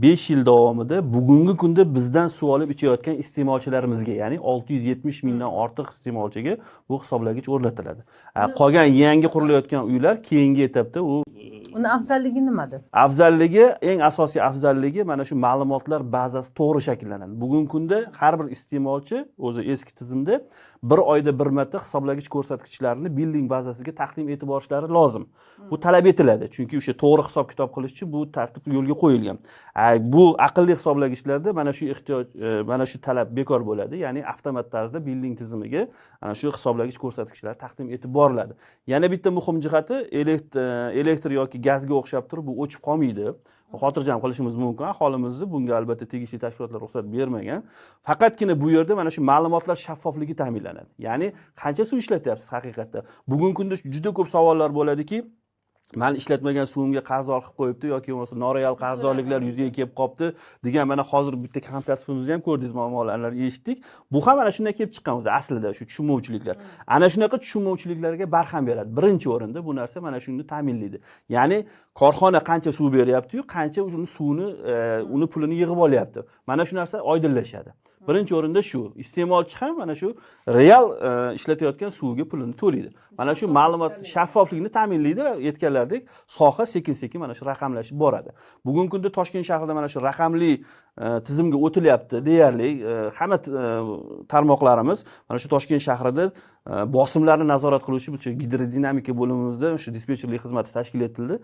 5 yil davomida bugungi kunda bizdan suv olib ichayotgan iste'molchilarimizga, ya'ni 670 mingdan ortiq iste'molchiga bu hisoblagich o'rnatiladi. Qolgan yangi qurilayotgan uylar keyingi etapda uni afzalligi nimada? Afzalligi, eng asosiy afzalligi mana shu ma'lumotlar bazasi to'g'ri shakllanadi. Bugungi kunda har bir iste'molchi o'zi eski tizimda bir oyda bir marta hisoblagich ko'rsatkichlarini billing bazasiga taqdim etib borishlari lozim. Bu talab etiladi, chunki o'sha to'g'ri hisob-kitob qilish uchun bu tartib yo'lga qo'yilgan. Bu aqlli hisoblagichlarda mana shu ehtiyoj, mana shu talab bekor bo'ladi, ya'ni avtomat tarzda billing tizimiga ana shu hisoblagich ko'rsatkichlar taqdim etib boriladi. Yana bitta muhim jihati, elektr yoki gazga o'xshab turib bu o'chib qolmaydi. Xotirjam qilishimiz mumkin. Aholimizni bunga albatta tegishli tashkilotlar ruxsat bermagan. Faqatgina bu yerda mana shu ma'lumotlar shaffofligi ta'minlanadi. Ya'ni qancha suv ishlatyapsiz haqiqatda. Bugungi kunda juda ko'p savollar bo'ladiki, men ishlatmagan suvimga qarzdor qilib qo'yibdi yoki bo'lmasa noreal qarzdorliklar yuzaga kelib qopti degan mana hozir bitta hamkasbimizni ham ko'rdingiz, muammolarni eshitdik. Bu ham mana shundan kelib chiqqan o'zi aslida shu tushunmovchiliklar. Ana shunaqa tushunmovchiliklarga barham beradi. Birinchi o'rinda bu narsa mana shuni ta'minlaydi. Ya'ni korxona qancha suv beryapti-yu, qancha suvni, uni pulini yig'ib olyapti. Mana shu narsa oydinlashadi. Birinchi o'rinda shu. Iste'molchi ham mana shu real ishlatayotgan suvga pulini to'laydi. Mana shu ma'lumot shaffoflikni ta'minlaydi va aytganlaridek soha sekin-sekin mana shu raqamlashib boradi. Bugungi kunda Toshkent shahrida mana shu raqamli tizimga o'tilyapti deyarli hamma tarmoqlarimiz mana shu Toshkent shahrida bosimlarni nazorat qiluvchi bu gidrodinamika bo'limimizda shu dispetcherlik xizmati tashkil etildi.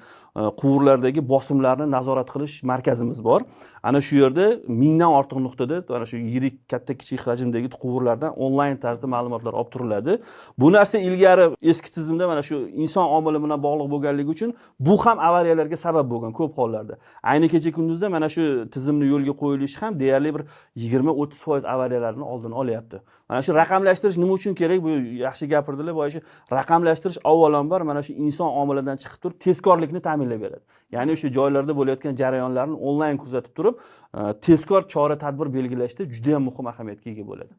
Quvurlardagi bosimlarni nazorat qilish markazimiz bor. Ana shu yerda 1000 dan ortiq nuqtada mana shu yirik katta-kichik hajmdagi quvurlardan onlayn tarzda ma'lumotlar olib turiladi. Bu narsa ilgari eski tizimda mana shu inson omili bilan bog'liq bo'lganligi uchun bu ham avariyalarga sabab bo'lgan ko'p hollarda. Ayni kecha kunduzda mana shu tizimni yo'lga qo'yilishi ham deyarli bir 20-30% avariyalarni oldini olyapti. Mana shu raqamlashtirish nima uchun kerak? Bu yaxshi gapirdilar. Bu shu raqamlashtirish avvalambor mana shu inson omilidan chiqib turib tezkorlikni ta'minlab beradi. Ya'ni o'sha joylarda bo'layotgan jarayonlarni onlayn kuzatib turib, tezkor chora-tadbir belgilashda juda ham muhim ahamiyatga ega bo'ladi.